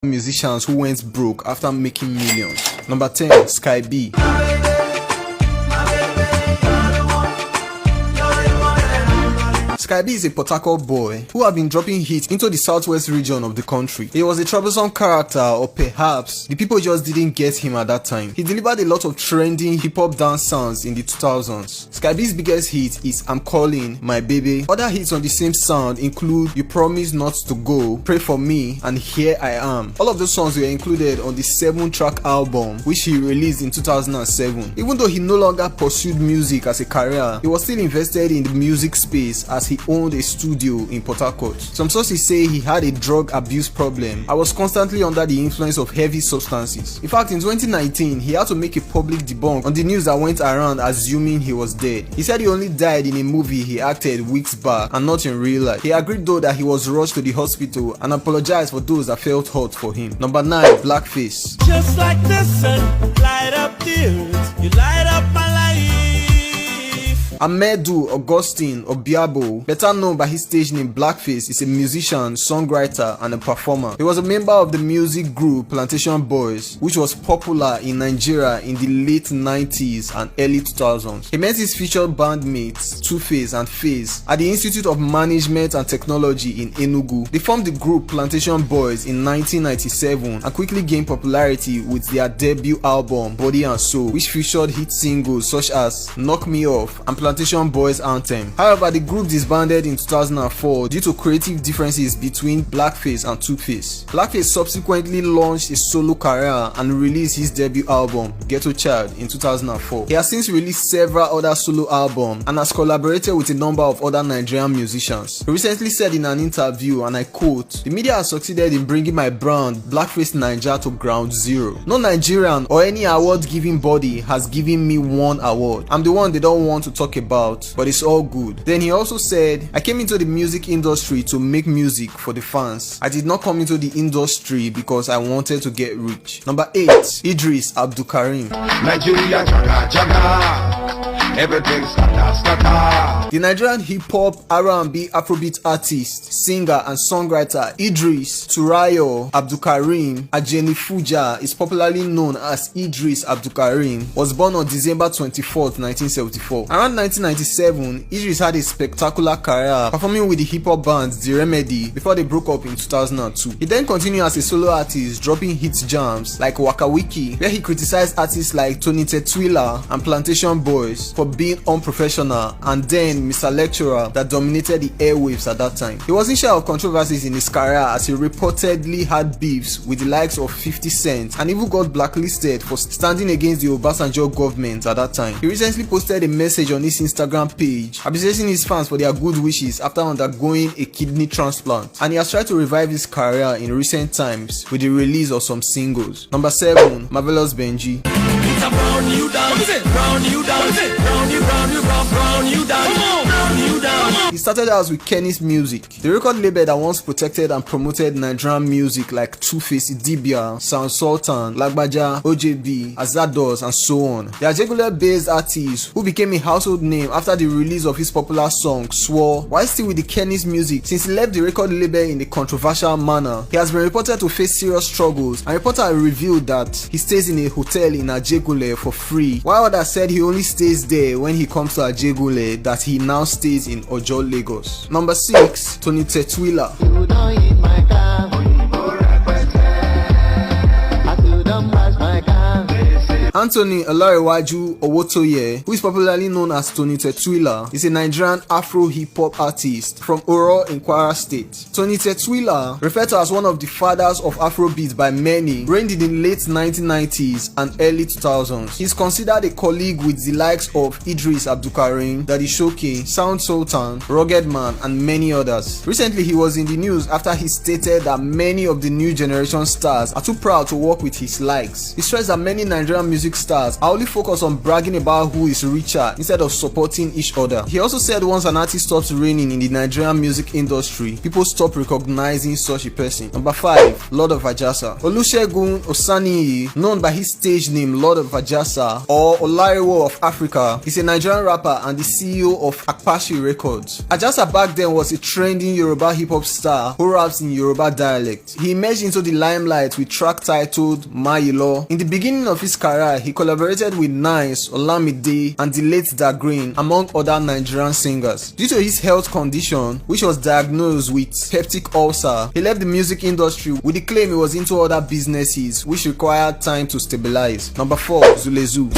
musicians who went broke after making millions. Number 10, Sky B. Sky B is a Port Harcourt boy who had been dropping hits into the southwest region of the country. He was a troublesome character, or perhaps the people just didn't get him at that time. He delivered a lot of trending hip-hop dance sounds in the 2000s. Sky B's biggest hit is I'm Calling, My Baby. Other hits on the same sound include You Promise Not to Go, Pray For Me, and Here I Am. All of those songs were included on the 7-track album which he released in 2007. Even though he no longer pursued music as a career, he was still invested in the music space as he owned a studio in Port Harcourt. Some sources say he had a drug abuse problem and was constantly under the influence of heavy substances. In fact, in 2019, he had to make a public debunk on the news that went around assuming he was dead. He said he only died in a movie he acted weeks back and not in real life. He agreed though that he was rushed to the hospital and apologized for those that felt hurt for him. Number 9, Blackface. Just like the sun, light up the earth, you light up my life. Amedu Augustine Obiabo, better known by his stage name Blackface, is a musician, songwriter, and a performer. He was a member of the music group Plantation Boys, which was popular in Nigeria in the late 90s and early 2000s. He met his featured bandmates, Two-Face and Face, at the Institute of Management and Technology in Enugu. They formed the group Plantation Boys in 1997 and quickly gained popularity with their debut album Body and Soul, which featured hit singles such as Knock Me Off and Plantation Boys Anthem. However, the group disbanded in 2004 due to creative differences between Blackface and Two-Face. Blackface subsequently launched a solo career and released his debut album Ghetto Child in 2004. He has since released several other solo albums and has collaborated with a number of other Nigerian musicians. He recently said in an interview, and I quote, "The media has succeeded in bringing my brand Blackface Naija to ground zero. No Nigerian or any award-giving body has given me one award. I'm the one they don't want to talk about, but it's all good." Then he also said, "I came into the music industry to make music for the fans. I did not come into the industry because I wanted to get rich." Number 8, Idris Abdulkarim. Nigeria jaga jaga, everything scatter. The Nigerian hip-hop, R&B, Afrobeat artist, singer and songwriter Idris Turayo Abdulkarim Ajeni Fuja is popularly known as Idris Abdulkarim, was born on December 24th, 1974. Around 1997, Idris had a spectacular career performing with the hip-hop band The Remedy before they broke up in 2002. He then continued as a solo artist, dropping hit jams like Waka Wiki, where he criticized artists like Tony Tetwila and Plantation Boys for being unprofessional, and then Mr. Lecturer that dominated the airwaves at that time. He wasn't shy of controversies in his career as he reportedly had beefs with the likes of 50 Cent and even got blacklisted for standing against the Obasanjo government at that time. He recently posted a message on his Instagram page appreciating his fans for their good wishes after undergoing a kidney transplant, and he has tried to revive his career in recent times with the release of some singles. Number 7, Marvelous Benji. It's a brown you down, brown you down, brown you down, brown you down. He started out with Kenny's Music, the record label that once protected and promoted Nigerian music like Two-Face, Idibia, Sound Sultan, Lagbaja, OJB, Azados, and so on. The Ajegunle-based artist who became a household name after the release of his popular song Swore. While still with the Kenny's Music, since he left the record label in a controversial manner, he has been reported to face serious struggles, and reporter revealed that he stays in a hotel in Ajegunle for free, while others said he only stays there when he comes to Ajegunle, that he now stays in Ojo, Lagos. Number 6, Tony Tetwila. You don't eat my car. I couldn't pass my car. Anthony Olariwaju Owotoye, who is popularly known as Tony Tetwila, is a Nigerian Afro hip-hop artist from Oro in Kwara State. Tony Tetwila, referred to as one of the fathers of Afrobeat by many, reigned in the late 1990s and early 2000s. He is considered a colleague with the likes of Idris Abdulkarim, Daddy Shoki, Sound Sultan, Rugged Man, and many others. Recently, he was in the news after he stated that many of the new generation stars are too proud to work with his likes. He stressed that many Nigerian musicians music stars are only focused on bragging about who is richer instead of supporting each other. He also said once an artist stops reigning in the Nigerian music industry, people stop recognizing such a person. Number 5, Lord of Ajasa. Olusegun Osaniyi, known by his stage name Lord of Ajasa or Olariwo of Africa, is a Nigerian rapper and the CEO of Akpashi Records. Ajasa back then was a trending Yoruba hip-hop star who raps in Yoruba dialect. He emerged into the limelight with track titled Mayilo. In the beginning of his career, he collaborated with Nice, Olamide, and the late Dagreen, among other Nigerian singers. Due to his health condition, which was diagnosed with peptic ulcer, he left the music industry with the claim he was into other businesses which required time to stabilize. Number 4, Zulezu.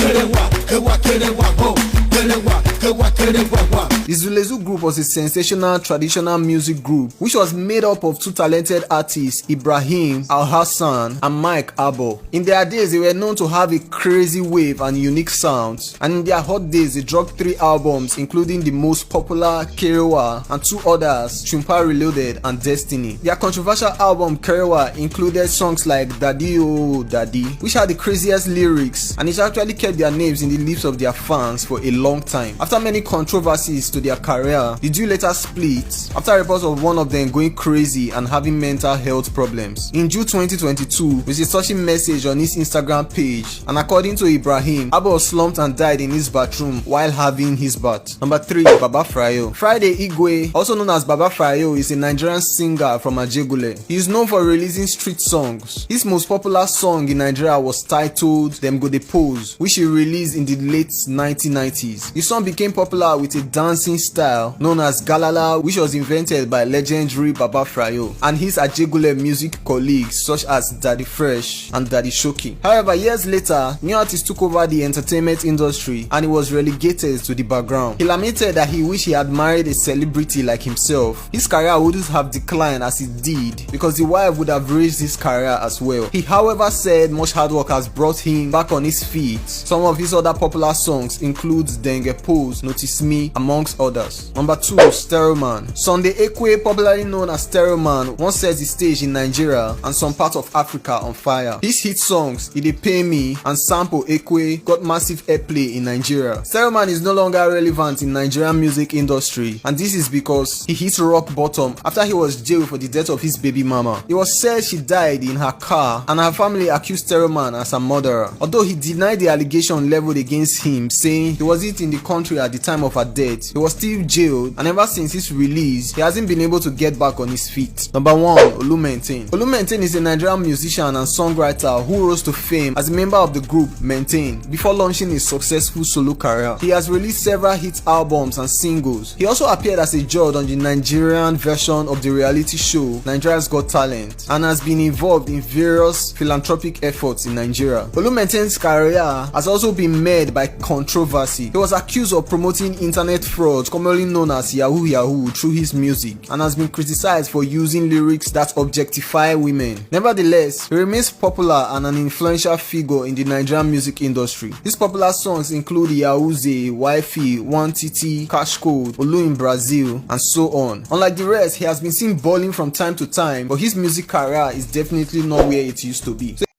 The Zulezu group was a sensational traditional music group which was made up of two talented artists, Ibrahim Al-Hassan and Mike Abo. In their days, they were known to have a crazy wave and unique sounds, and in their hot days, they dropped 3 albums including the most popular Kerewa and 2 others, Chumpa Reloaded and Destiny. Their controversial album Kerewa included songs like Daddy Oh Daddy, which had the craziest lyrics, and it actually kept their names in the lips of their fans for a long time. After many controversies to their career, the duo later split after reports of one of them going crazy and having mental health problems. In June 2022, with a touching message on his Instagram page, and according to Ibrahim, Abo slumped and died in his bathroom while having his bath. Number 3, Baba Frayo. Friday Igwe, also known as Baba Frayo, is a Nigerian singer from Ajegule. He is known for releasing street songs. His most popular song in Nigeria was titled Dem Go Dey Pose, which he released in the late 1990s. The song became popular with a dancing style known as Galala, which was invented by legendary Baba Frayo and his Ajegule music colleagues such as Daddy Fresh and Daddy Shoki. However, years later, new artists took over the entertainment industry and he was relegated to the background. He lamented that he wished he had married a celebrity like himself. His career wouldn't have declined as it did because the wife would have raised his career as well. He, however, said much hard work has brought him back on his feet. Some of his other popular songs include Denge Pose, Notice Me, amongst others. Number 2, Stereoman. Sunday Ekwe, popularly known as Stereoman, once set the stage in Nigeria and some parts of Africa on fire. His hit songs, Ide Pay Me and Sample Ekwe, got massive airplay in Nigeria. Stereoman is no longer relevant in Nigerian music industry, and this is because he hit rock bottom after he was jailed for the death of his baby mama. It was said she died in her car and her family accused Stereoman as a murderer, although he denied the allegation leveled against him, saying he wasn't in the country at the time of her death. He was still jailed, and ever since his release, he hasn't been able to get back on his feet. Number 1, Olu-Maintain. Olu-Maintain is a Nigerian musician and songwriter who rose to fame as a member of the group Maintain before launching his successful solo career. He has released several hit albums and singles. He also appeared as a judge on the Nigerian version of the reality show Nigeria's Got Talent and has been involved in various philanthropic efforts in Nigeria. Olu-Maintain's career has also been marred by controversy. He was accused of promoting internet fraud, commonly known as Yahoo Yahoo, through his music and has been criticized for using lyrics that objectify women. Nevertheless, he remains popular and an influential figure in the Nigerian music industry. His popular songs include Yahuze, Wifey, One Titi, Cash Code, Olu in Brazil, and so on. Unlike the rest, he has been seen balling from time to time, but his music career is definitely not where it used to be.